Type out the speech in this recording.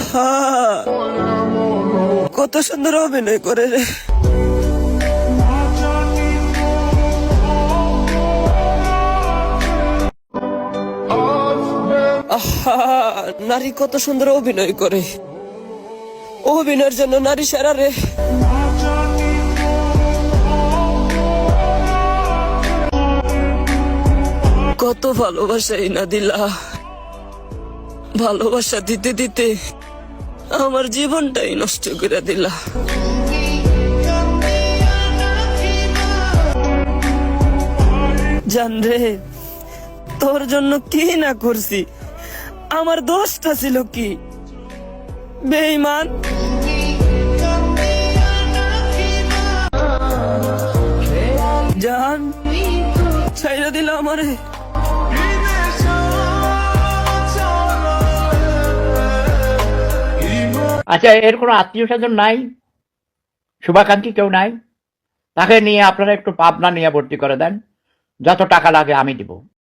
আহা, কত সুন্দর অভিনয় করে রে। আহা, নারী কত সুন্দর অভিনয় করে। অভিনয়ের জন্য নারী সেরা রে। কত ভালোবাসা না দিলা, ভালোবাসা দিতে দিতে আমার জীবনটাই নষ্ট করে দিলা। জান রে, তোর জন্য কি না করছি, আমার দোষটা ছিল কি? বেঈমান, জান ছাইরা দিলা আমারে। আচ্ছা, এর কোনো আত্মীয় স্বজন নাই, শুভাকাঙ্ক্ষী কেউ নাই? তাকে নিয়ে আপনারা একটু পাবনা নিয়ে ভর্তি করে দেন, যত টাকা লাগে আমি দিব।